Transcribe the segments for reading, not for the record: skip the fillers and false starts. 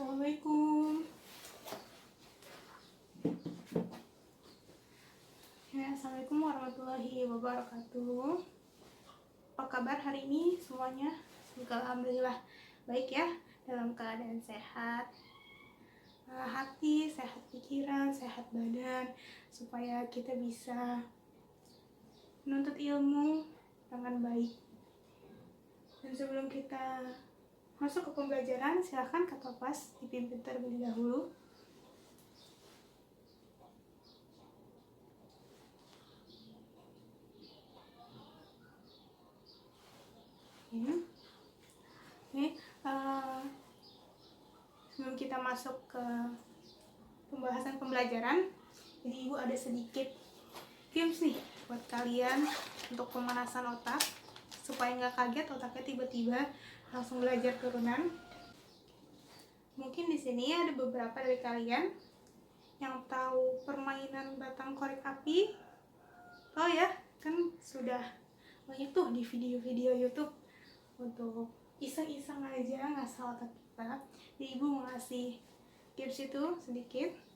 Assalamualaikum. Ya, Assalamualaikum warahmatullahi wabarakatuh. Apa kabar hari ini semuanya? Semoga alhamdulillah baik ya, dalam keadaan sehat, hati, sehat pikiran, sehat badan, supaya kita bisa menuntut ilmu dengan baik. Dan sebelum kita masuk ke pembelajaran, silahkan Kak Topas dipimpin terlebih dahulu. Ini sebelum kita masuk ke pembahasan pembelajaran, jadi Ibu ada sedikit tips nih buat kalian untuk pemanasan otak supaya nggak kaget otaknya tiba-tiba langsung belajar turunan. Mungkin di sini ada beberapa dari kalian yang tahu permainan batang korek api. Oh ya, kan sudah banyak tuh di video-video YouTube untuk iseng-iseng aja ngasal otak kita. Jadi Ibu mau ngasih tips itu sedikit.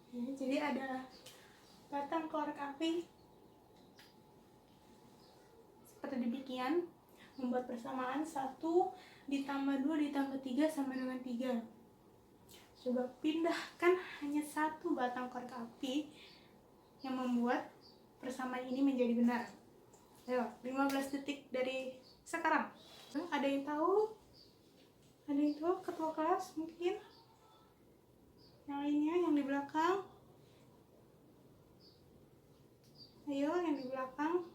Ya, jadi ada batang korek api seperti demikian, membuat persamaan 1 ditambah 2 ditambah 3 sama dengan 3. Coba pindahkan hanya 1 batang korek api yang membuat persamaan ini menjadi benar. Ayo, 15 detik dari sekarang. Ada yang tahu? Ada yang tahu? Ketua kelas mungkin? Yang lainnya, yang di belakang? Ayo, yang di belakang.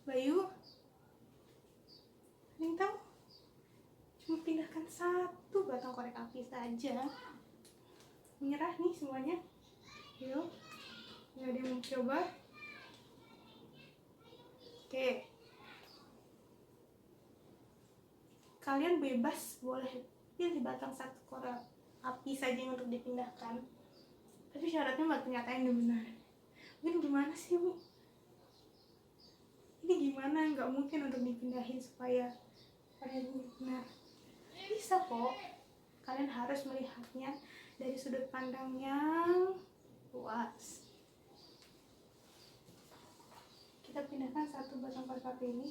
Bayu? Ada yang tahu? Cuma pindahkan 1 batang korek api saja. Menyerah nih semuanya. Ayo. Nggak ada yang mencoba? Oke. Kalian bebas boleh pilih batang 1 korek api saja yang untuk dipindahkan. Tapi syaratnya batu nyata yang benar. Mungkin gimana sih, Bu? Ini gimana? Nggak mungkin untuk dipindahin supaya benar. Bisa kok. Kalian harus melihatnya dari sudut pandang yang luas. Kita pindahkan 1 batang korek api ini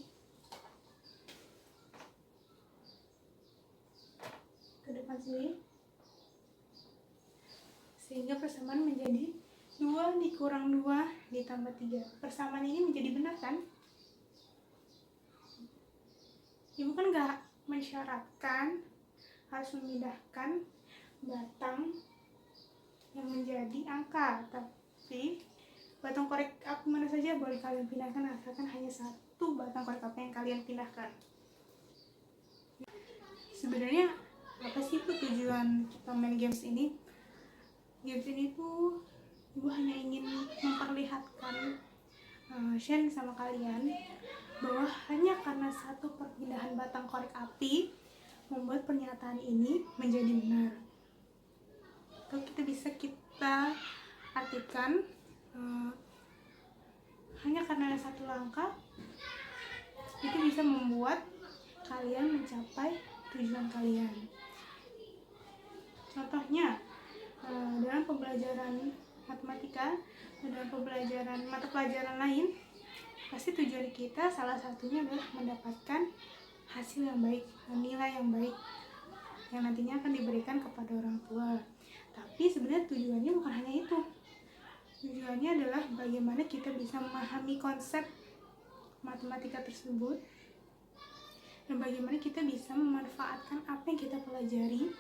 ke depan sini, sehingga persamaan menjadi 2 dikurang 2 ditambah 3. Persamaan ini menjadi benar kan? Ibu kan nggak mensyaratkan harus memindahkan batang yang menjadi angka, tapi batang korek api mana saja boleh kalian pindahkan, asalkan hanya 1 batang korek api yang kalian pindahkan. Sebenarnya apa sih tuh tujuan kita main games ini? Games ini tuh Ibu hanya ingin memperlihatkan, sharing sama kalian bahwa hanya karena 1 perpindahan batang korek api membuat pernyataan ini menjadi benar. Atau kita artikan, hanya karena 1 langkah itu bisa membuat kalian mencapai tujuan kalian. Contohnya dalam pembelajaran matematika, dalam pembelajaran mata pelajaran lain, pasti tujuan kita salah satunya adalah mendapatkan hasil yang baik, nilai yang baik yang nantinya akan diberikan kepada orang tua. Tapi sebenarnya tujuannya bukan hanya itu. Tujuannya adalah bagaimana kita bisa memahami konsep matematika tersebut dan bagaimana kita bisa memanfaatkan apa yang kita pelajari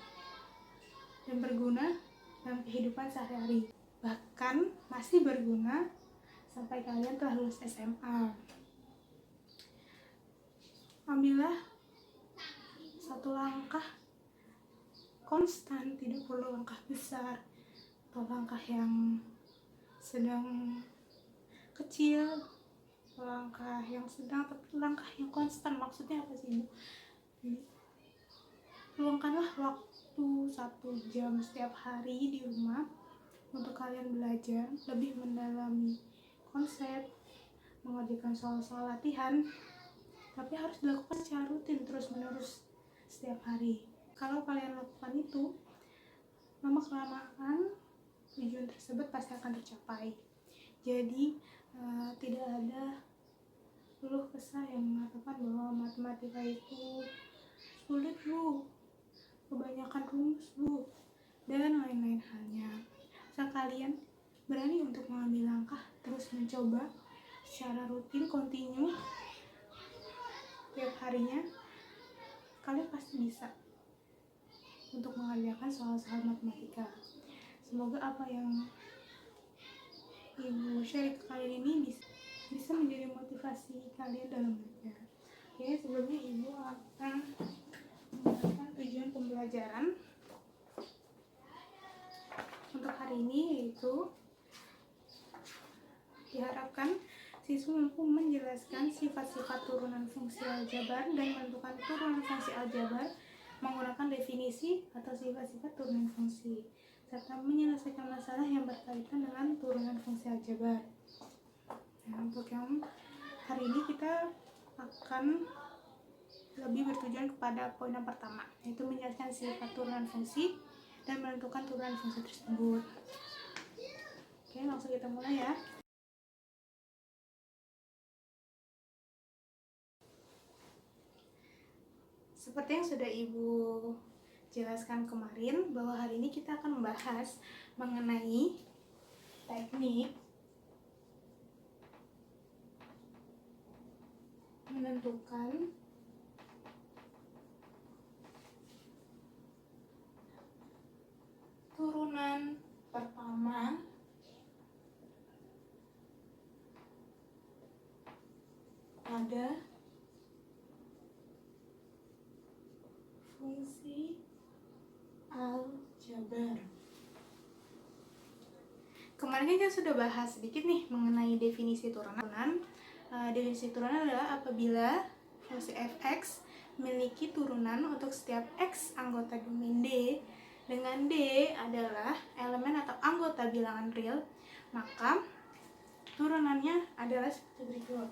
dan berguna dalam kehidupan sehari-hari. Bahkan masih berguna sampai kalian telah lulus SMA. ambillah satu langkah konstan, tidak perlu langkah besar atau langkah yang sedang kecil, langkah yang sedang, tapi langkah yang konstan. Maksudnya apa sih, Bu? Jadi, luangkanlah waktu 1 jam setiap hari di rumah untuk kalian belajar lebih mendalami konsep, mengerjakan soal-soal latihan, tapi harus dilakukan secara rutin terus-menerus setiap hari. Kalau kalian lakukan itu, lama-kelamaan tujuan tersebut pasti akan tercapai. Jadi tidak ada keluh kesah yang mengatakan bahwa matematika itu sulit, Bu, kebanyakan rumus, Bu, dan lain-lain halnya. Asal kalian berani untuk mengambil langkah, terus mencoba secara rutin, kontinu, tiap harinya, kalian pasti bisa untuk mengerjakan soal-soal matematika. Semoga apa yang Ibu share ke kalian ini bisa menjadi motivasi kalian dalam belajar. Oke, sebelumnya Ibu akan menggunakan tujuan pembelajaran untuk hari ini, yaitu diharapkan siswa mampu menjelaskan sifat-sifat turunan fungsi aljabar dan menentukan turunan fungsi aljabar menggunakan definisi atau sifat-sifat turunan fungsi, serta menyelesaikan masalah yang berkaitan dengan turunan fungsi aljabar. Nah, untuk yang hari ini kita akan lebih bertujuan kepada poin yang pertama, yaitu menjelaskan sifat turunan fungsi dan menentukan turunan fungsi tersebut. Oke, langsung kita mulai ya. Seperti yang sudah Ibu jelaskan kemarin, bahwa hari ini kita akan membahas mengenai teknik menentukan turunan pertama pada fungsi aljabar. Kemarin kita sudah bahas sedikit nih mengenai definisi turunan. Definisi turunan adalah apabila fungsi f(x) memiliki turunan untuk setiap x anggota domain D, dengan D adalah elemen atau anggota bilangan real, maka turunannya adalah seperti berikut.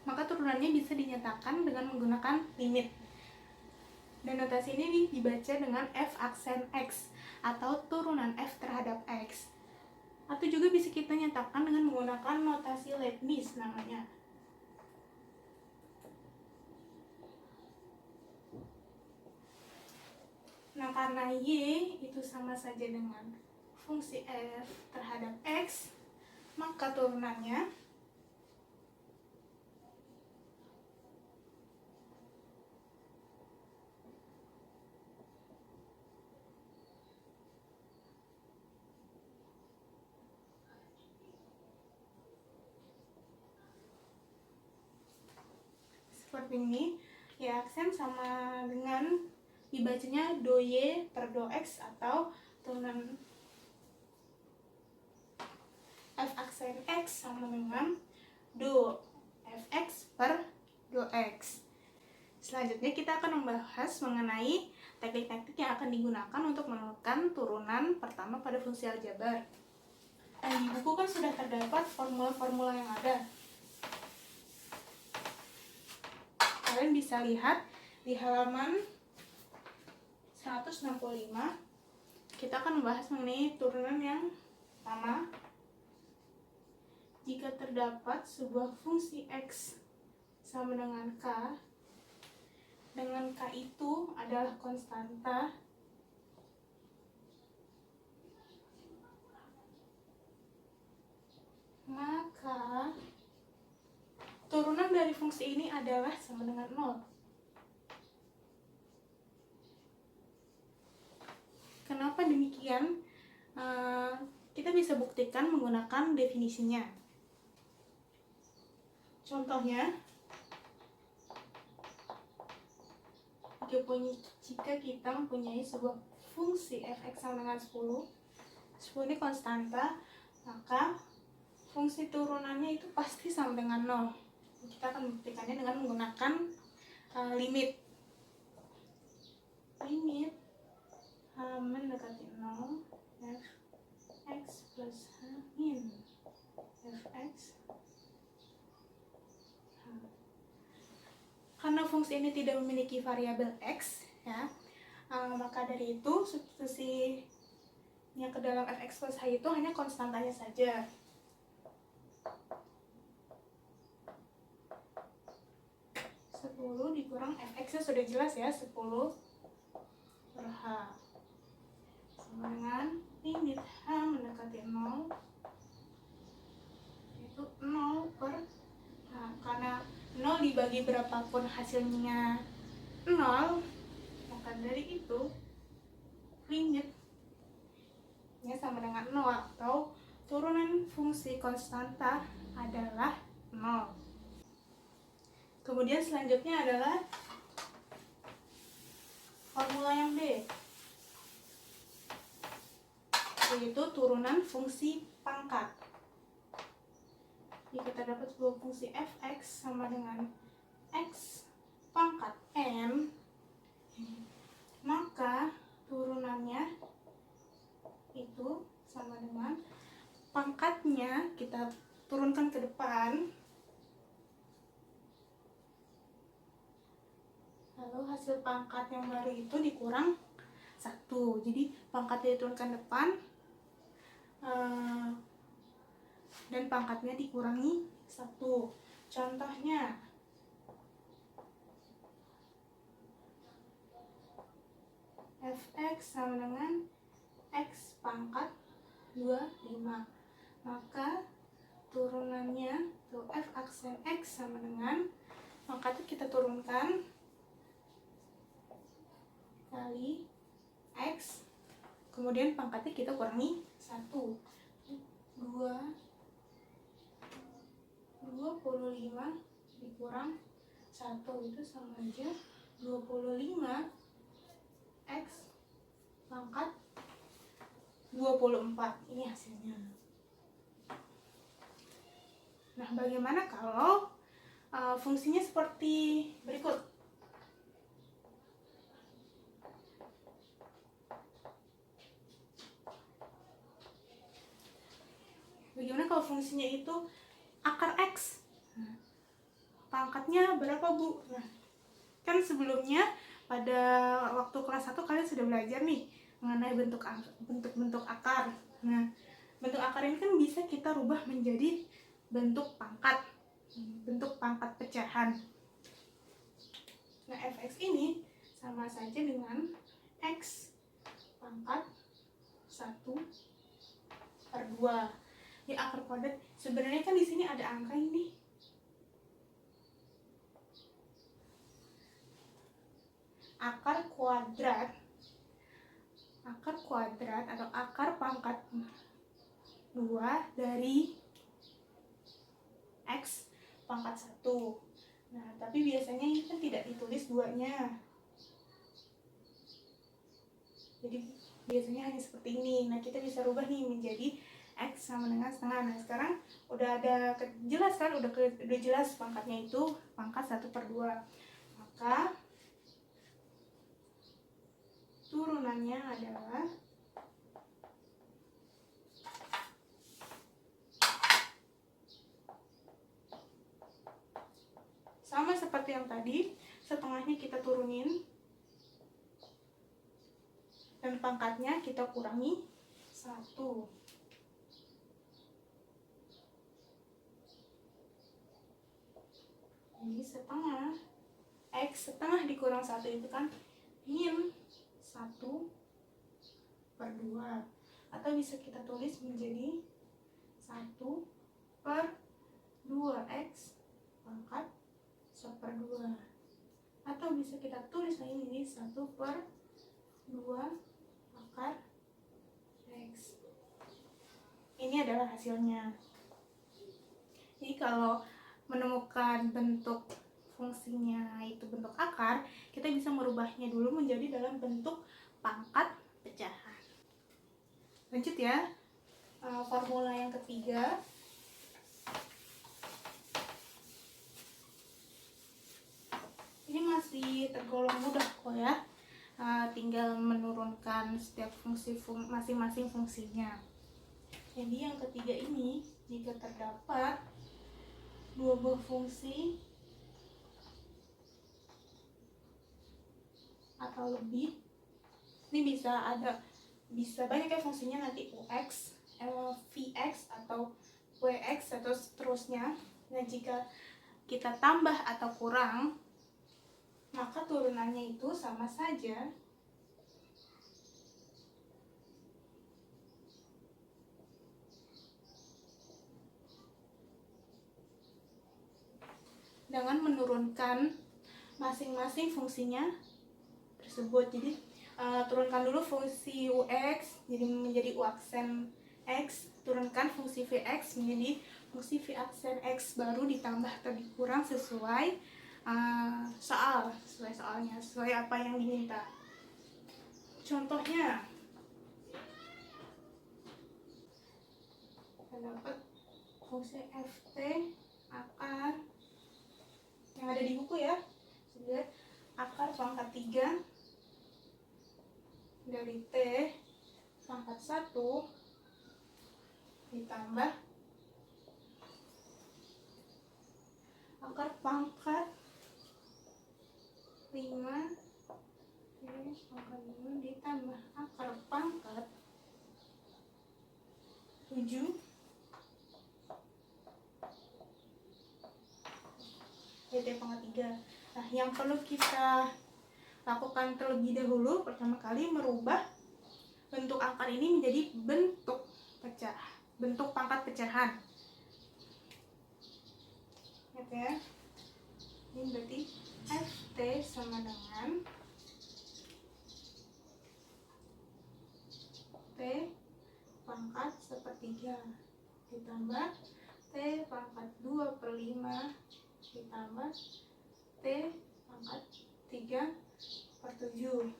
Maka turunannya bisa dinyatakan dengan menggunakan limit. Dan notasi ini dibaca dengan f aksen x atau turunan f terhadap x. Atau juga bisa kita nyatakan dengan menggunakan notasi Leibniz namanya. Nah, karena y itu sama saja dengan fungsi f terhadap x, maka turunannya seperti ini. Ya, aksen sama dengan dibacanya do y per do x atau turunan f aksen x sama dengan do fx per do x. Selanjutnya kita akan membahas mengenai teknik-teknik yang akan digunakan untuk menemukan turunan pertama pada fungsi aljabar. Dan di buku kan sudah terdapat formula-formula yang ada. Kalian bisa lihat di halaman 165. Kita akan membahas mengenai turunan yang pertama. Jika terdapat sebuah fungsi x sama dengan k itu adalah konstanta, maka turunan fungsi ini adalah sama dengan 0. Kenapa demikian? Kita bisa buktikan menggunakan definisinya. Contohnya, jika kita mempunyai sebuah fungsi f(x) sama dengan 10 ini konstanta, maka fungsi turunannya itu pasti sama dengan 0. Kita akan membuktikannya dengan menggunakan limit h mendekati 0 f(x) plus h min f(x). Karena fungsi ini tidak memiliki variabel x, ya, maka dari itu substitusinya ke dalam f(x) plus h itu hanya konstantanya saja. Dikurang fx nya sudah jelas ya, 10 per h sama dengan limit h mendekati 0 itu 0 per h. Karena 0 dibagi berapapun hasilnya 0, maka dari itu limitnya sama dengan 0 atau turunan fungsi konstanta adalah 0. Kemudian selanjutnya adalah formula yang B, yaitu turunan fungsi pangkat. Jika kita dapat sebuah fungsi f(x) sama dengan x pangkat n, maka turunannya itu sama dengan pangkatnya kita turunkan ke depan, lalu hasil pangkat yang baru itu dikurang 1. Jadi pangkatnya diturunkan depan dan pangkatnya dikurangi 1. Contohnya, f(x) sama dengan x pangkat 25, maka turunannya tuh f aksen x sama dengan pangkatnya kita turunkan kali x, kemudian pangkatnya kita kurangi 1. 25 dikurang 1 itu sama aja 25 x pangkat 24. Ini hasilnya. Nah, bagaimana kalau fungsinya seperti berikut? Bagaimana kalau fungsinya itu akar x? Pangkatnya berapa, Bu? Nah, kan sebelumnya pada waktu kelas 1 kalian sudah belajar nih mengenai bentuk-bentuk akar. Nah, bentuk akar ini kan bisa kita rubah menjadi bentuk pangkat pecahan. Nah, fx ini sama saja dengan x pangkat 1/2. Di akar kuadrat sebenarnya kan di sini ada angka ini. Akar kuadrat atau akar pangkat 2 dari x pangkat 1. Nah, tapi biasanya ini kan tidak ditulis duanya. Jadi biasanya hanya seperti ini. Nah, kita bisa rubah nih menjadi x sama dengan setengah. Nah, sekarang udah ada jelas kan, udah jelas pangkatnya itu pangkat 1/2. Maka turunannya adalah sama seperti yang tadi, setengahnya kita turunin dan pangkatnya kita kurangi 1. Jadi setengah x setengah dikurang 1 itu kan min 1/2, atau bisa kita tulis menjadi 1/2x pangkat 1/2. Atau bisa kita tulis lagi ini 1/2 akar X. Ini adalah hasilnya. Jadi kalau menemukan bentuk fungsinya itu bentuk akar, kita bisa merubahnya dulu menjadi dalam bentuk pangkat pecahan. Lanjut ya, formula yang ketiga. Ini masih tergolong mudah kok ya, tinggal menurunkan setiap masing-masing fungsinya. Jadi yang ketiga ini, jika terdapat dua buah fungsi atau lebih, ini bisa banyak ya fungsinya, nanti ux, vx atau wx atau seterusnya. Nah, jika kita tambah atau kurang, maka turunannya itu sama saja dengan menurunkan masing-masing fungsinya tersebut. Jadi turunkan dulu fungsi ux jadi menjadi u aksen x, turunkan fungsi vx menjadi fungsi v aksen x, baru ditambah atau dikurang sesuai soalnya, sesuai apa yang diminta. Contohnya, kita dapat fungsi ft akar yang ada di buku ya, sudah, akar pangkat 3 dari t pangkat 1 ditambah akar pangkat 5 t pangkat 5 ditambah akar pangkat 7 t pangkat 3. Nah, yang perlu kita lakukan terlebih dahulu, pertama kali merubah bentuk akar ini menjadi bentuk pangkat pecahan. Oke ya. Ini berarti ft sama dengan t pangkat 1/3 ditambah t pangkat 2/5 ditambah t pangkat 3/7.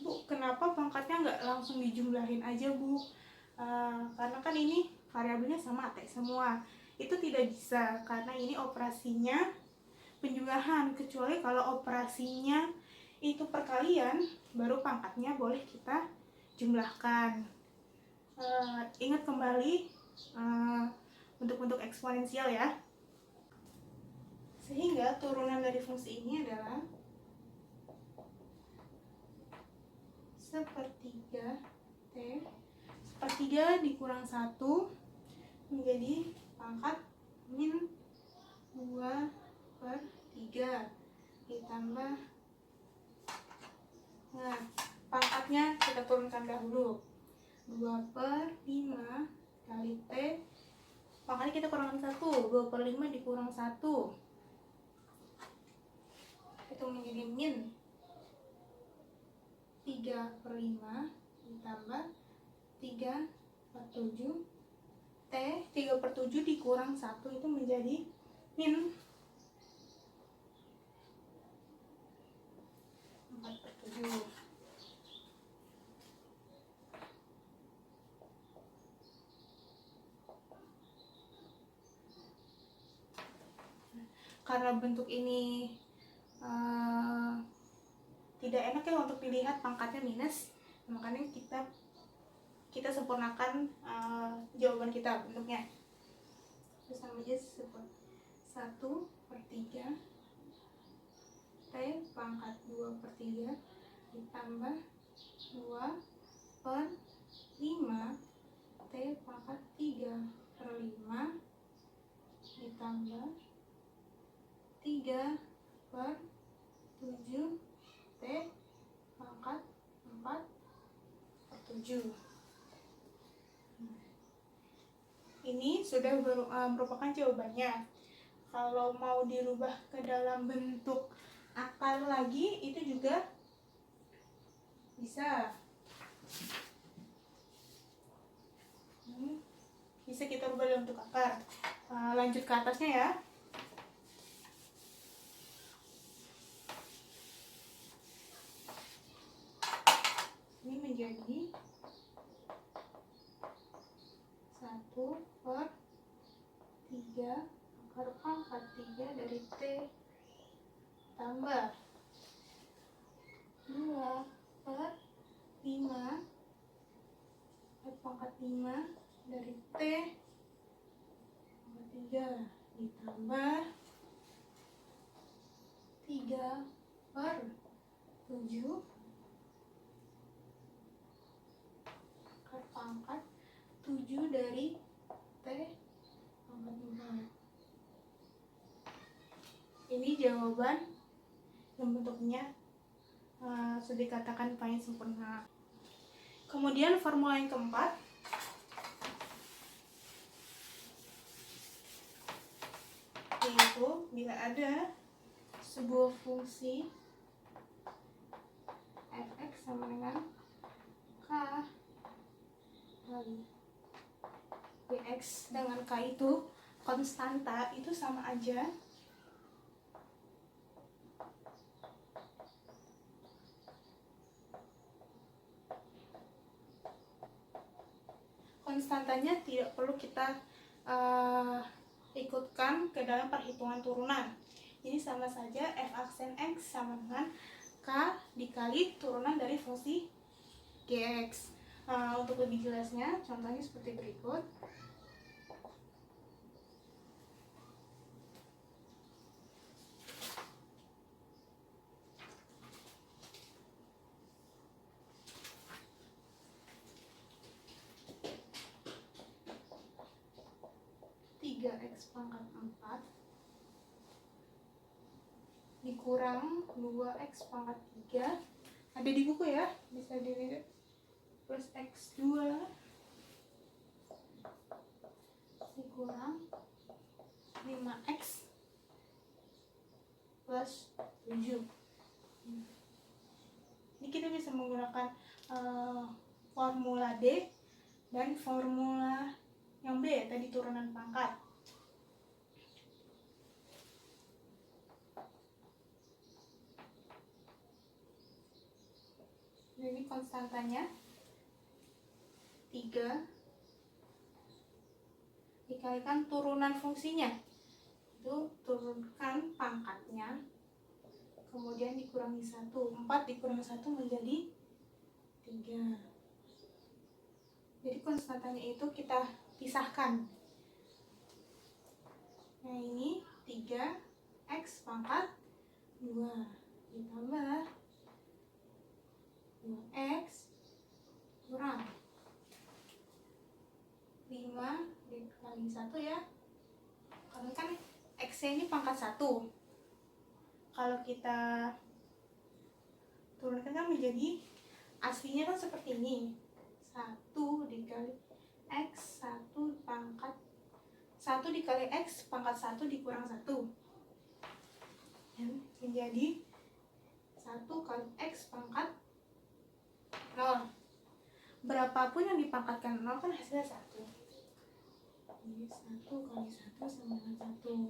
Bu, kenapa pangkatnya nggak langsung dijumlahin aja, Bu? Karena kan ini variabelnya sama t semua. Itu tidak bisa karena ini operasinya penjumlahan, kecuali kalau operasinya itu perkalian, baru pangkatnya boleh kita jumlahkan. Ingat kembali bentuk-bentuk eksponensial ya. Sehingga turunan dari fungsi ini adalah 1/3 t 1/3 dikurang 1 menjadi pangkat min 2/3 ditambah, nah pangkatnya kita turunkan dahulu, 2/5 kali t, pangkatnya kita kurangkan 1, 2/5 dikurang 1 itu menjadi min 3/5 ditambah 3/7 t, 3/7 dikurang 1 itu menjadi min 4/7. Karena bentuk ini tidak enak ya untuk dilihat pangkatnya minus, makanya kita sempurnakan jawaban kita bentuknya. Terus sama aja 1/3 t pangkat 2/3 ditambah 2/5 t pangkat 3/5 ditambah 3/7 t pangkat 4/7. Ini sudah merupakan jawabannya. kalau mau dirubah ke dalam bentuk akar lagi itu juga bisa. Bisa kita rubah dalam bentuk akar. Lanjut ke atasnya ya. Ini menjadi 1/3 akar pangkat 3 dari T tambah 2/5 akar pangkat 5 dari T pangkat 3 ditambah 3/7 akar pangkat 7 dari T pangkat 4. Ini jawaban yang bentuknya sudah dikatakan paling sempurna. Kemudian formula yang keempat, yaitu bila ada sebuah fungsi f(x) sama dengan k kali gx, dengan k itu konstanta, itu sama aja konstantanya tidak perlu kita ikutkan ke dalam perhitungan turunan. Ini sama saja f aksen x sama dengan k dikali turunan dari fungsi gx. Untuk lebih jelasnya, contohnya seperti berikut. X pangkat 4 dikurang 2x pangkat 3, ada di buku ya, bisa dilihat, plus x2 dikurang 5x plus 7. Ini kita bisa menggunakan formula D dan formula yang B, tadi turunan pangkat. Ini konstantanya 3 dikalikan turunan fungsinya, itu turunkan pangkatnya, kemudian dikurangi 1. 4 dikurangi 1 menjadi 3. Jadi konstantanya itu kita pisahkan. Nah ini 3x pangkat 2 ditambah 2x kurang 5 dikali 1 ya, karena kan x ini pangkat 1. Kalau kita turunkan kan menjadi aslinya kan seperti ini, 1 dikali x 1 pangkat 1 dikali x pangkat 1 dikurang 1 menjadi 1 kali x pangkat 0. Berapapun yang dipangkatkan 0 kan hasilnya 1. Jadi 1 kali 1 sama dengan 1.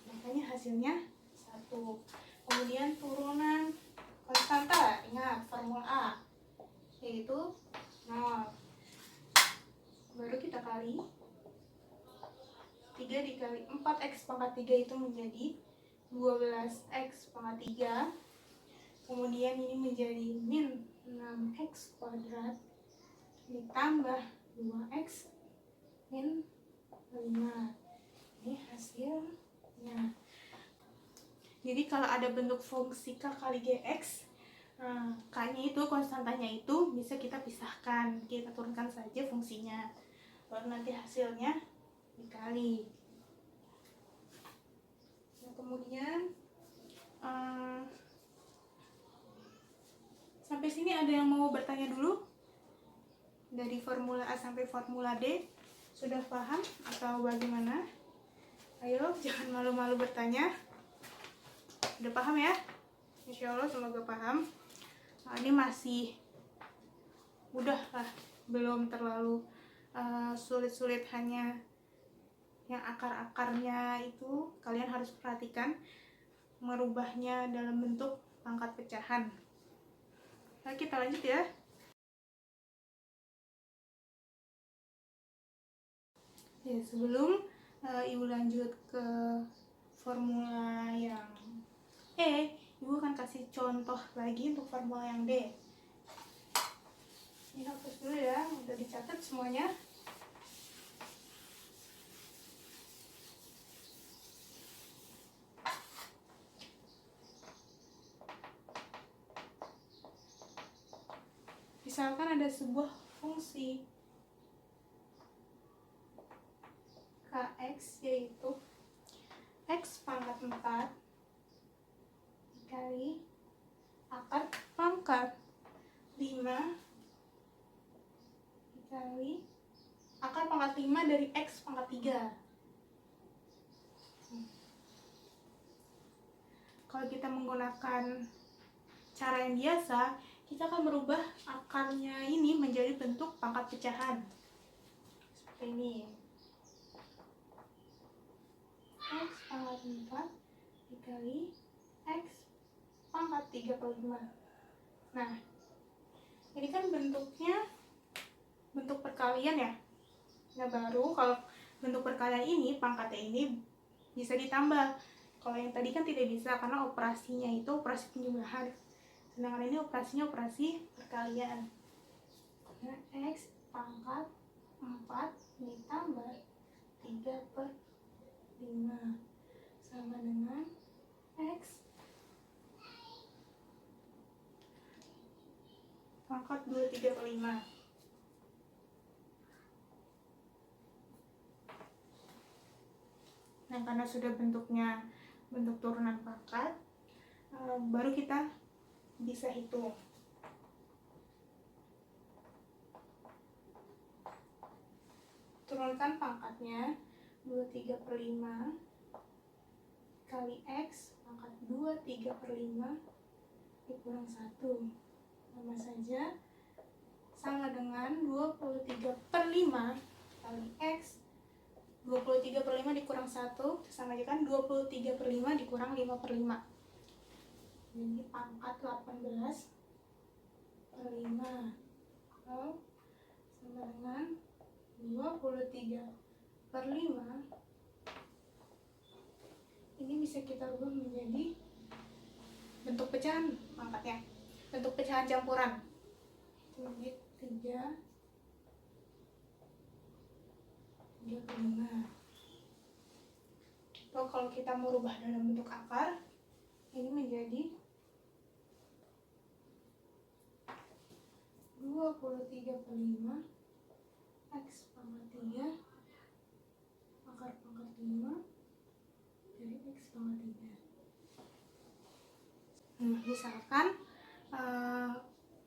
Makanya hasilnya 1. Kemudian turunan konstanta, ingat formula A, yaitu 0. Baru kita kali 3 dikali 4x pangkat 3 itu menjadi 12x pangkat 3. Kemudian ini menjadi min 6x kuadrat ditambah 2x min 5. Ini hasilnya. Jadi kalau ada bentuk fungsi k kali gx, k-nya itu, konstantanya itu bisa kita pisahkan, kita turunkan saja fungsinya, baru nanti hasilnya dikali. Nah, kemudian sampai sini ada yang mau bertanya dulu? Dari formula A sampai formula D sudah paham atau bagaimana? Ayo, jangan malu-malu bertanya. Udah paham ya? Insya Allah semoga paham. Nah, ini masih mudah lah, belum terlalu sulit-sulit, hanya yang akar-akarnya itu kalian harus perhatikan, merubahnya dalam bentuk pangkat pecahan. Nah, kita lanjut ya. Ya, sebelum Ibu lanjut ke formula yang E, Ibu akan kasih contoh lagi untuk formula yang D. Ini hapus dulu ya, udah dicatat semuanya. Misalkan ada sebuah fungsi kx, yaitu x pangkat 4 dikali akar pangkat 5 dikali akar pangkat 5 dari x pangkat 3. Kalau kita menggunakan cara yang biasa, kita akan merubah akarnya ini menjadi bentuk pangkat pecahan. Seperti ini. X pangkat 4 dikali X pangkat 3/5. Nah, ini kan bentuknya bentuk perkalian ya. Nah, baru kalau bentuk perkalian ini, pangkatnya ini bisa ditambah. Kalau yang tadi kan tidak bisa, karena operasinya itu operasi penjumlahan. Sedangkan ini operasinya operasi perkalian. Nah, X pangkat 4 ditambah 3/5 sama dengan X pangkat 2/3/5. Nah, karena sudah bentuknya bentuk turunan pangkat, baru kita bisa hitung. Turunkan pangkatnya 2/3/5 kali X pangkat 2/3/5 dikurang 1. Sama saja, sama dengan 23/5 kali X. 23/5 dikurang 1 sama aja kan 23/5 dikurang 5/5. Jadi pangkat 18/5 sama dengan 23/5. Ini bisa kita ubah menjadi bentuk pecahan pangkatnya, bentuk pecahan campuran. Jadi 3/5. Atau kalau kita merubah dalam bentuk akar, ini menjadi 23/5 X pangkat 3 akar pangkat 5 dari X pangkat 3. Misalkan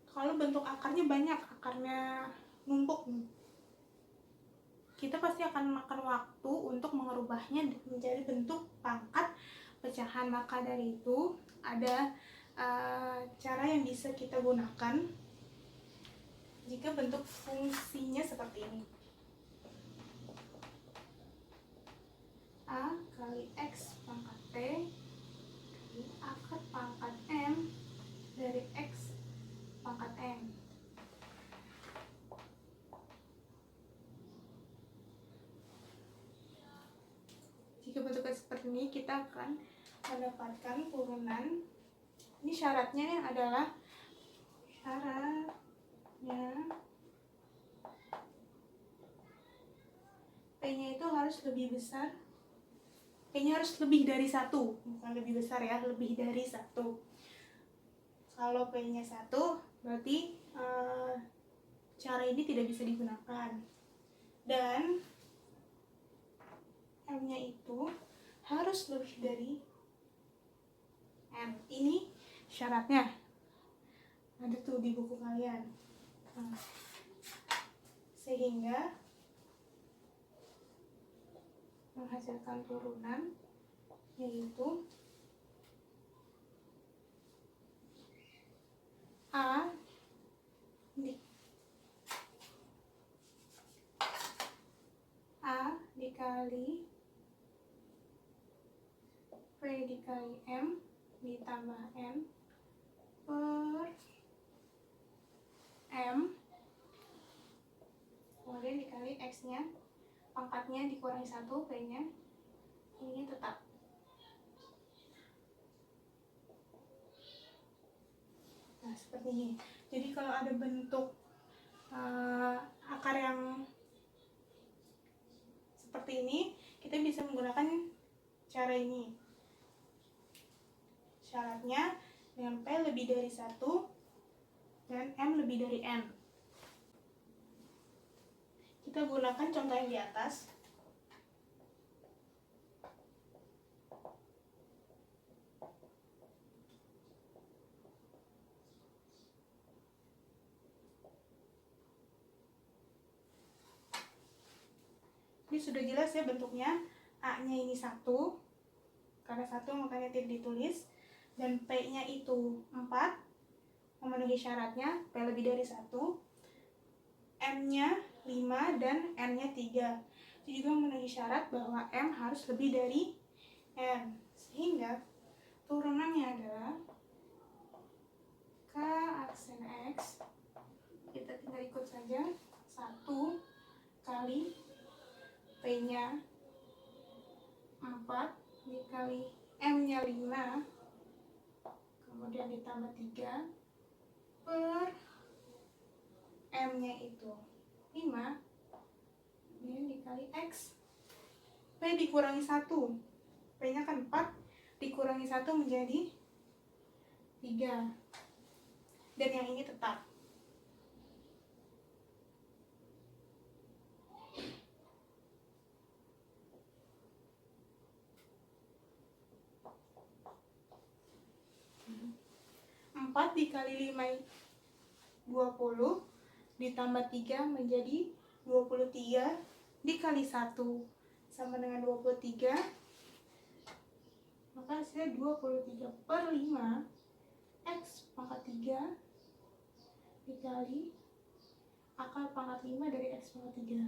kalau bentuk akarnya banyak, akarnya numpuk, kita pasti akan makan waktu untuk mengubahnya menjadi bentuk pangkat pecahan. Maka dari itu ada cara yang bisa kita gunakan jika bentuk fungsinya seperti ini. A kali X pangkat T kali akar pangkat M dari X pangkat M. Jika bentuknya seperti ini, kita akan mendapatkan turunan. Ini syaratnya adalah P-nya itu harus lebih besar. P-nya harus lebih dari 1, bukan lebih besar ya, lebih dari 1. Kalau P-nya 1, berarti cara ini tidak bisa digunakan. Dan M-nya itu harus lebih dari M. Ini syaratnya. Ada tuh di buku kalian. Sehingga menghasilkan turunan, yaitu A dikali P dikali M ditambah N per M, kemudian dikali X-nya, pangkatnya dikurangi 1, P-nya, ini tetap. Nah, seperti ini. Jadi kalau ada bentuk akar yang seperti ini, kita bisa menggunakan cara ini. Syaratnya dengan P lebih dari 1 dan M lebih dari N. Kita gunakan contoh yang di atas. Ini sudah jelas ya bentuknya. A-nya ini 1, karena 1 makanya tidak ditulis. Dan P-nya itu 4, memenuhi syaratnya, P lebih dari 1. M-nya 5 dan N-nya 3. Itu juga memenuhi syarat bahwa M harus lebih dari N. Sehingga turunannya adalah K aksen X, kita tinggal ikut saja, 1 kali P-nya 4 dikali M-nya 5, kemudian ditambah 3 per M-nya itu 5, kemudian dikali X. P dikurangi 1, P-nya kan 4, dikurangi 1 menjadi 3, dan yang ini tetap. Empat dikali 5 20, ditambah 3 menjadi 23, dikali 1 sama dengan 23, maka hasilnya 23 per 5 X pangkat 3 dikali akar pangkat 5 dari X pangkat 3.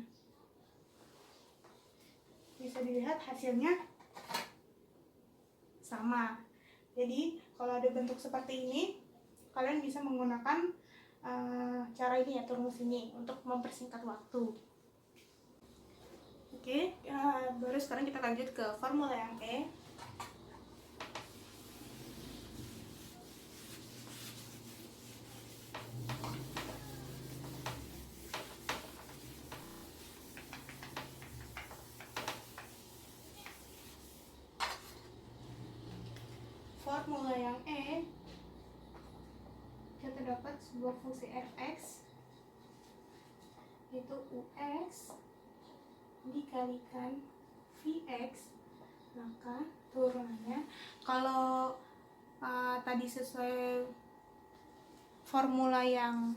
Bisa dilihat hasilnya sama. Jadi kalau ada bentuk seperti ini, kalian bisa menggunakan cara ini ya, rumus ini untuk mempersingkat waktu. Oke, baru sekarang kita lanjut ke formula yang E. Formula yang E, kita dapat sebuah fungsi fx yaitu ux dikalikan vx, maka turunannya kalau tadi sesuai formula yang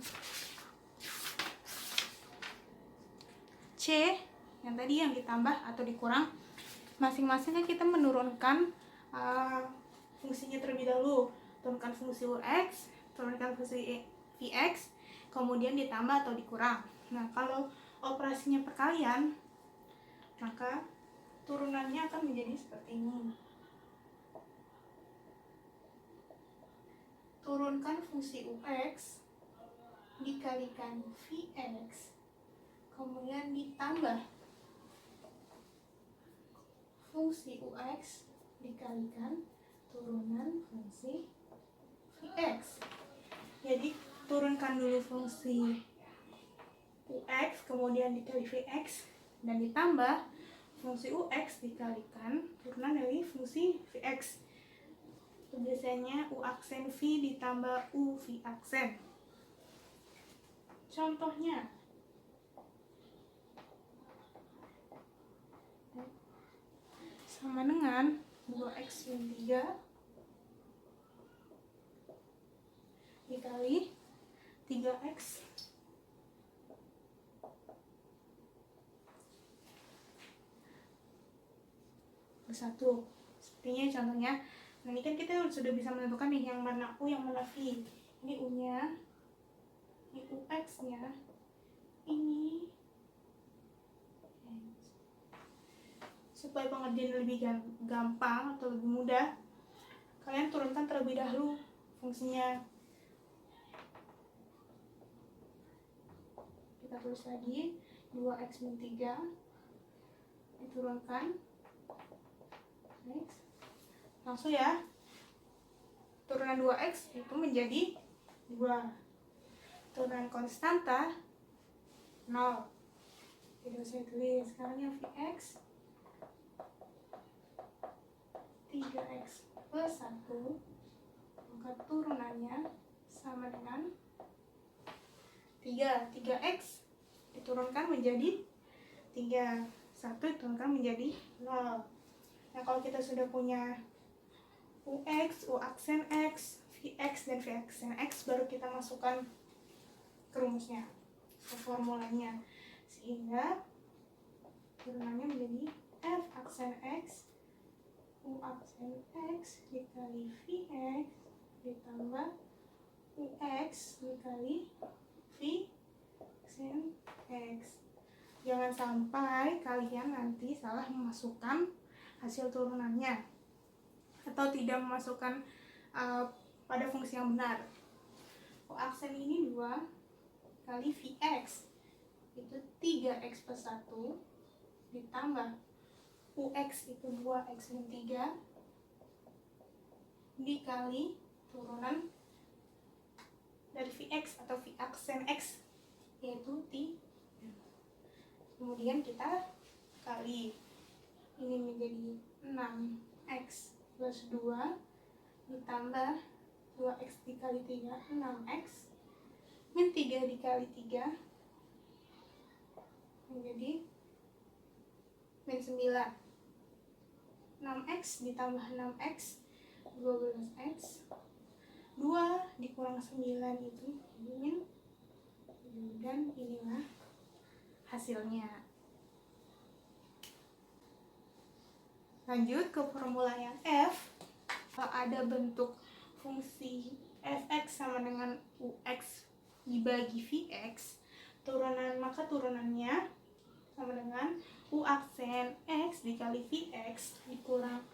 C, yang tadi yang ditambah atau dikurang, masing-masing kan kita menurunkan fungsinya terlebih dahulu. Turunkan fungsi ux, turunkan fungsi vx, kemudian ditambah atau dikurang. Nah, kalau operasinya perkalian, maka turunannya akan menjadi seperti ini. Turunkan fungsi ux dikalikan vx, kemudian ditambah fungsi ux dikalikan turunan fungsi vx. Jadi turunkan dulu fungsi ux, kemudian dikali vx, dan ditambah fungsi ux dikalikan turunan dari fungsi vx. Biasanya u aksen v ditambah u v aksen. Contohnya, sama dengan 2x min 3 dikali 3x plus 1. Sepertinya contohnya. Nah, ini kan kita sudah bisa menentukan nih yang mana U, yang mana V. Ini U-nya, ini UX-nya, ini X. Supaya pengerjaan lebih gampang atau lebih mudah, kalian turunkan terlebih dahulu fungsinya. Kita tulis lagi 2x min 3 diturunkan X. Langsung ya, turunan 2x itu menjadi 2. Turunan konstanta 0. Jadi saya tulis sekarang yang Vx 3x plus 1, maka turunannya sama dengan 3x diturunkan menjadi 3, 1 diturunkan menjadi 0. Nah, kalau kita sudah punya UX, U aksen X, Vx, dan V aksen X, baru kita masukkan ke rumusnya, ke formulanya, sehingga turunannya menjadi F aksen X, U aksen X dikali Vx ditambah UX dikali V aksen X. Jangan sampai kalian nanti salah memasukkan hasil turunannya atau tidak memasukkan pada fungsi yang benar. U aksen ini 2 kali Vx itu 3x plus 1 ditambah UX itu 2x min 3 dikali turunan dari Vx atau V aksen X yaitu 3. Kemudian kita kali, ini menjadi 6x plus 2 ditambah 2x dikali 3, 6x min 3 dikali 3 menjadi min 9. 6x ditambah 6x 12x, 2 dikurang 9 itu min, dan inilah hasilnya. Lanjut ke formula yang F. Kalau ada bentuk fungsi fx sama dengan ux dibagi vx, maka turunannya sama dengan u aksen x dikali vx dikurang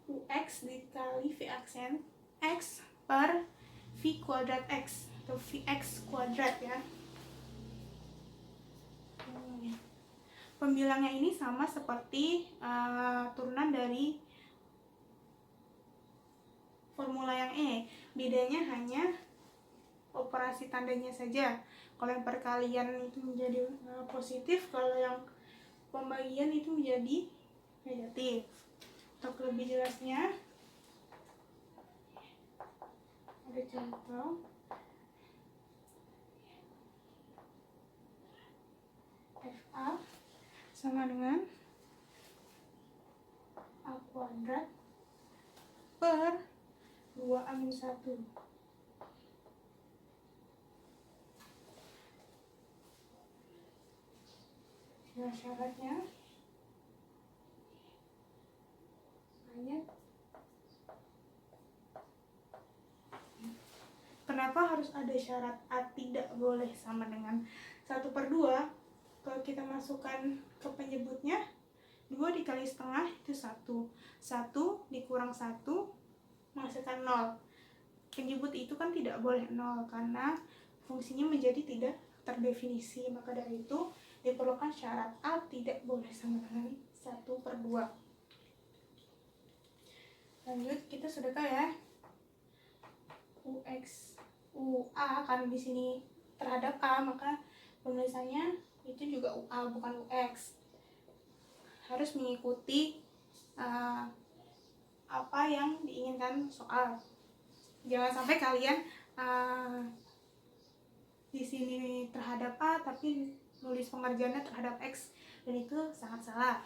ux dikali v aksen x per v kuadrat x atau vx kuadrat ya. Pembilangnya ini sama seperti turunan dari formula yang E. Bedanya hanya operasi tandanya saja. Kalau yang perkalian itu menjadi positif, kalau yang pembagian itu menjadi negatif. Untuk lebih jelasnya, ada contoh. FA sama dengan A kuadrat per 2A-1. Nah, syaratnya ayat. Kenapa harus ada syarat A tidak boleh sama dengan 1/2? Kalau kita masukkan ke penyebutnya, 2 dikali setengah itu 1. 1 dikurang 1 menghasilkan 0. Penyebut itu kan tidak boleh 0 karena fungsinya menjadi tidak terdefinisi. Maka dari itu diperlukan syarat A tidak boleh sama dengan 1/2. Lanjut, kita sudah tahu ya UA karena di sini terhadap A, maka penulisannya itu juga UA bukan UX. Harus mengikuti apa yang diinginkan soal. Jangan sampai kalian di sini terhadap A tapi nulis pengerjaannya terhadap X, dan itu sangat salah.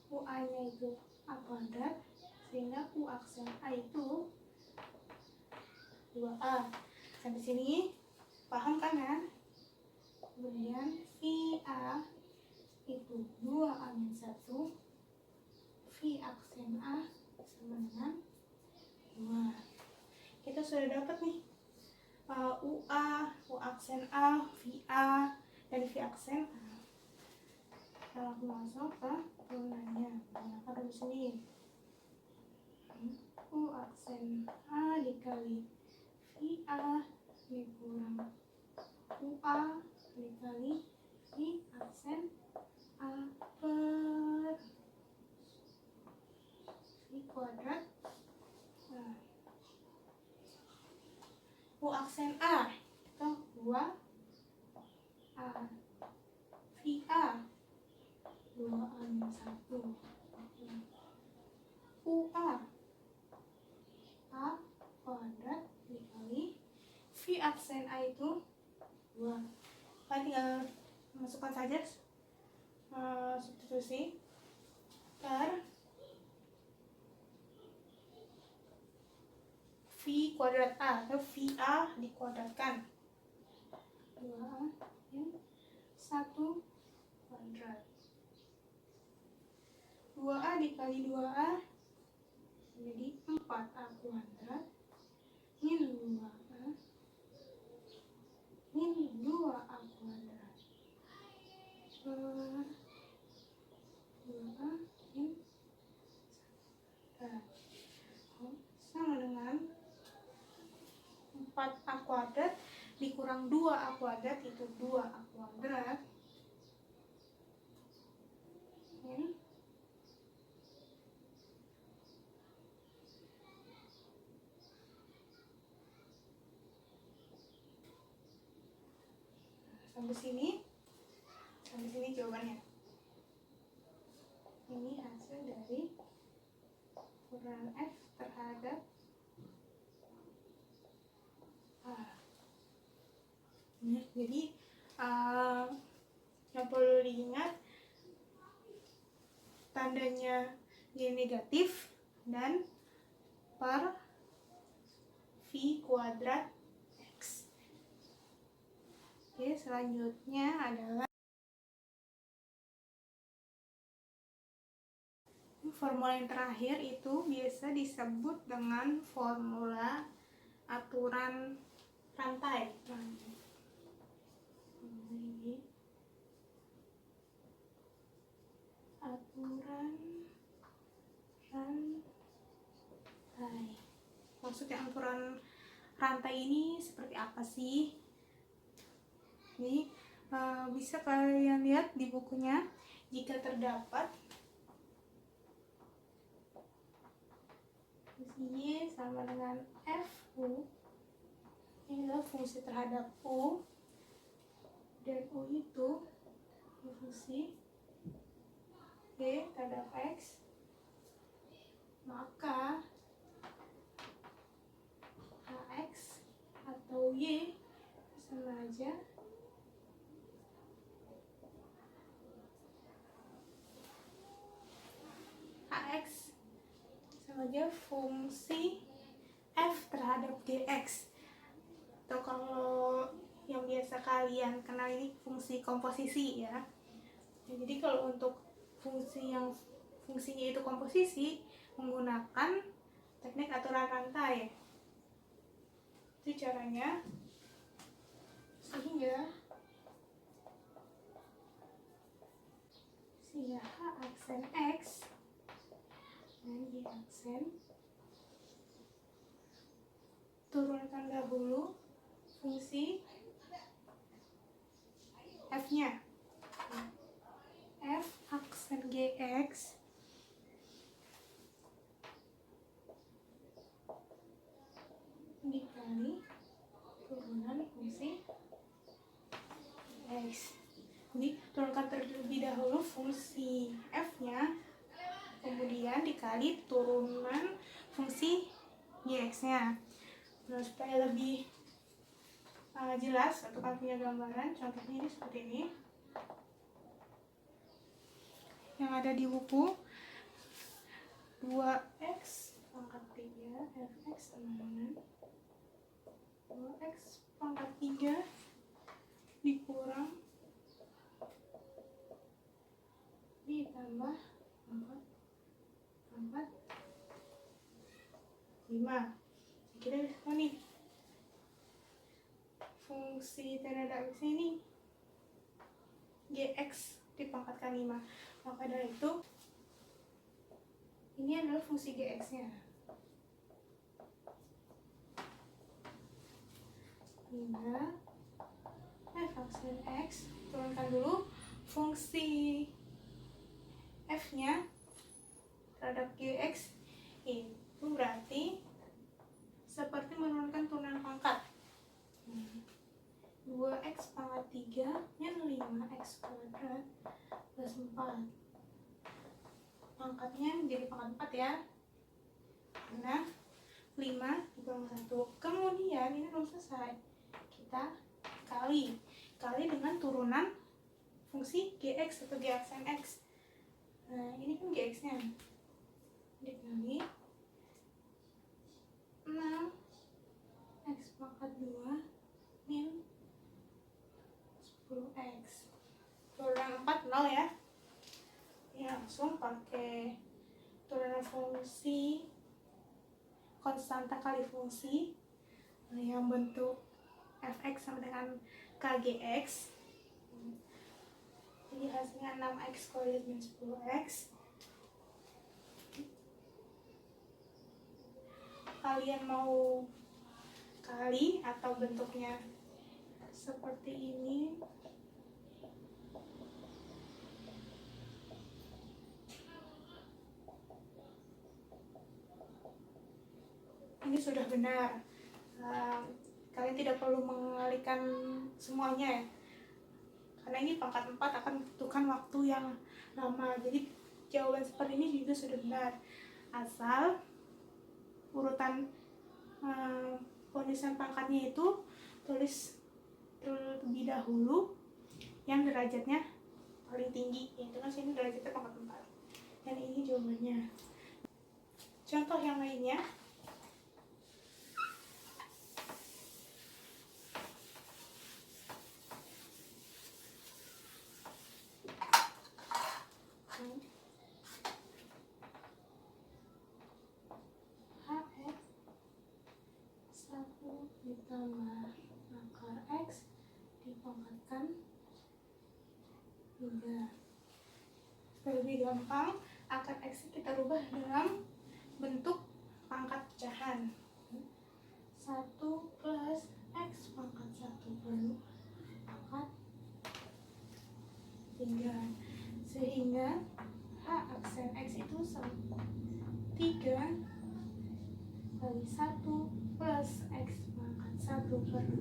UA-nya itu A kuadrat, sehingga U aksen A itu 2A. Sampai sini paham kan ya? Kemudian VA itu 2A-1 V aksen A sama dengan 2. Kita sudah dapat nih UA, U aksen A, VA, dan V aksen A. Kita langsung masuk ke turunannya. Menggunakan rumus ini. U aksen A dikali VA dikurang UA dikali V aksen A per V kuadrat. Nah, U aksen A itu 2A, VA 2A minus 1, UA A kuadrat dikali V aksen A itu 2. Kita tinggal masukkan saja substitusi per V kuadrat A atau VA dikuadratkan 2A min 1 kuadrat. 2A dikali 2A jadi 4A kuadrat min 2A min 2A kuadrat per 2A min 1 sama dengan 4A kuadrat dikurang 2A kuadrat itu 2A kuadrat min sampai sini jawabannya. Ini hasil dari ukuran F terhadap A. Jadi yang perlu diingat tandanya Y negatif dan per V kuadrat X. Oke, selanjutnya adalah formula yang terakhir, itu biasa disebut dengan formula aturan rantai. Aturan rantai. Maksudnya aturan rantai ini seperti apa sih? Jadi bisa kalian lihat di bukunya, jika terdapat fungsi Y sama dengan FU, ini adalah fungsi terhadap U, dan U itu fungsi Y terhadap X, maka AX atau Y sama aja AX sama aja fungsi F terhadap GX, atau kalau yang biasa kalian kenal ini fungsi komposisi ya. Jadi kalau untuk fungsi yang fungsinya itu komposisi menggunakan teknik aturan rantai. Itu caranya, sehingga H aksen X dan Y aksen turunkan dahulu fungsi F-nya. F aksen GX dikali turunan fungsi X. Jadi turunkan terlebih dahulu fungsi F-nya, kemudian dikali turunan fungsi GX-nya. Nah, supaya lebih jelas atau kalian punya gambaran, contohnya ini seperti ini yang ada di buku. 2x pangkat 3 fx sama dengan 2x pangkat 3 dikurang ditambah 4 5. Kita bisa tahu nih fungsi terhadap x ini gx dipangkatkan 5. Maka dari itu ini adalah fungsi gx-nya. 5 f aksen x, turunkan dulu fungsi f-nya terhadap gx itu berarti seperti menurunkan turunan pangkat. 2x pangkat 3 nya 5x kuadrat plus 4. Pangkatnya menjadi pangkat 4 ya, karena 5 dikurang 1. Kemudian ini belum selesai, kita kali dengan turunan fungsi gx atau g aksen x. Nah ini kan gx nya dikali 6 x pangkat 2 min 10x. Turunan 4 0 ya. Ya langsung pakai turunan fungsi konstanta kali fungsi yang bentuk fx sama dengan kgx. Jadi hasilnya 6x kuadrat min 10x. Kalian mau kali atau bentuknya seperti ini, ini sudah benar. Kalian tidak perlu mengalikan semuanya ya, karena ini pangkat 4 akan membutuhkan waktu yang lama. Jadi jawaban seperti ini juga sudah benar, asal urutan penulisan pangkatnya itu tulis terlebih dahulu yang derajatnya paling tinggi, yaitu kan sini derajatnya pangkat 4, dan ini jawabannya. Contoh yang lainnya, hx 1 ditambah akar x dipangkatkan 3. Supaya lebih gampang, akar x kita rubah dalam bentuk pangkat pecahan. 1 plus x pangkat 1 per pangkat 3. Sehingga h aksen x itu sama 3 kali 1 plus x pangkat 1 per 2.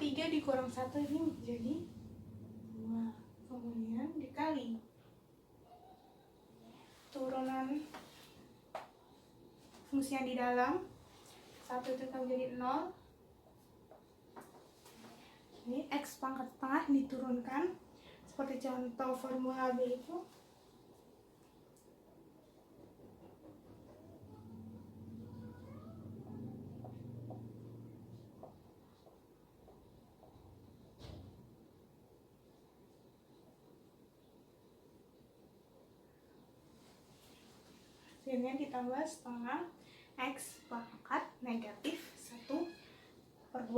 3 dikurang 1 ini menjadi 2. Kemudian dikali turunan fungsi yang di dalam, 1 itu akan menjadi 0. Ini x pangkat setengah diturunkan seperti contoh formula B itu. Hasilnya ditambah setengah x pangkat negatif 1 per 2.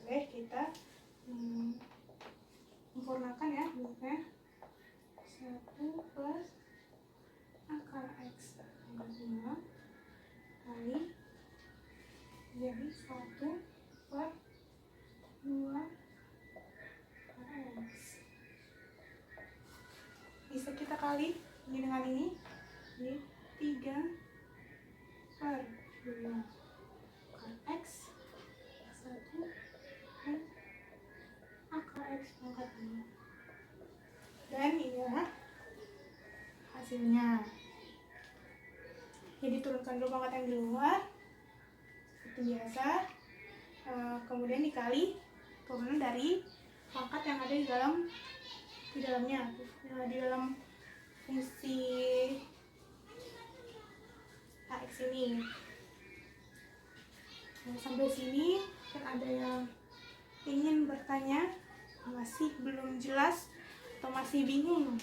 Oke, kita sempurnakan ya bentuknya. 1 plus akar x pangkat 2 kali jadi 1 per 2 akar x. Bisa kita kali ini dengan ini, jadi 3 per 2 akar x 1 dan akar x pangkat 2. Dan inilah hasilnya. Jadi turunkan dulu pangkat yang di luar seperti biasa, kemudian dikali turunan dari pangkat yang ada di dalamnya, di dalam fungsi ax ini. Nah, sampai sini kan ada yang ingin bertanya, masih belum jelas atau masih bingung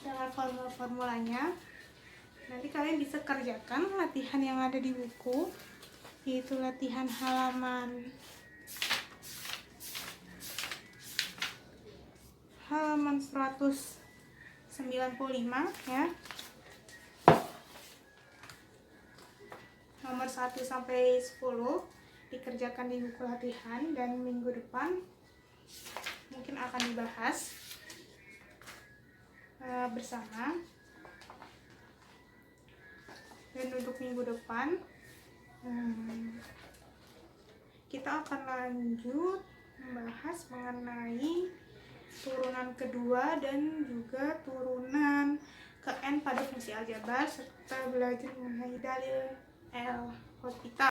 dengan formula-formulanya. Nanti kalian bisa kerjakan latihan yang ada di buku, yaitu latihan halaman 195 ya. Nomor 1 sampai 10 dikerjakan di buku latihan, dan minggu depan mungkin akan dibahas bersama. Dan untuk minggu depan kita akan lanjut membahas mengenai turunan kedua dan juga turunan ke N pada fungsi aljabar, serta belajar mengenai dalil L'Hopital.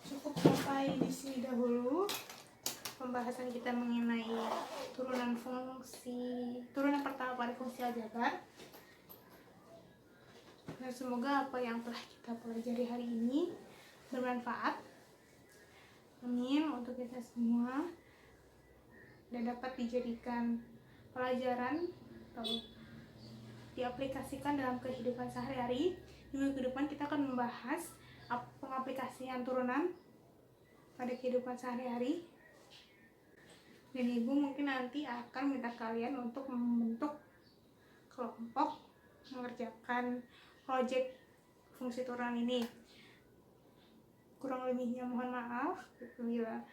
Cukup sampai di sini dahulu pembahasan kita mengenai turunan pertama pada fungsi aljabar. Nah, semoga apa yang telah kita pelajari hari ini bermanfaat, amin, untuk kita semua, dan dapat dijadikan pelajaran atau diaplikasikan dalam kehidupan sehari-hari. Di minggu depan kita akan membahas pengaplikasian turunan pada kehidupan sehari-hari, dan ibu mungkin nanti akan minta kalian untuk membentuk kelompok mengerjakan proyek fungsi turunan ini. Kurang lebihnya mohon maaf bila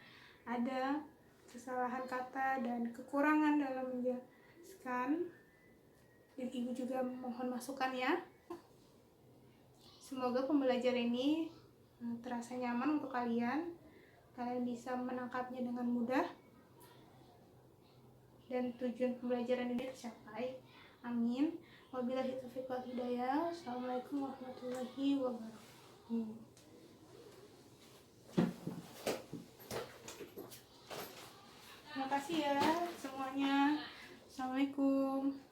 ada kesalahan kata dan kekurangan dalam menjelaskan, dan ibu juga mohon masukan ya. Semoga pembelajaran ini terasa nyaman untuk kalian bisa menangkapnya dengan mudah, dan tujuan pembelajaran ini tercapai, amin. Wabillahi taufiq wal hidayah. Assalamualaikum warahmatullahi wabarakatuh. Terima kasih ya semuanya. Assalamualaikum.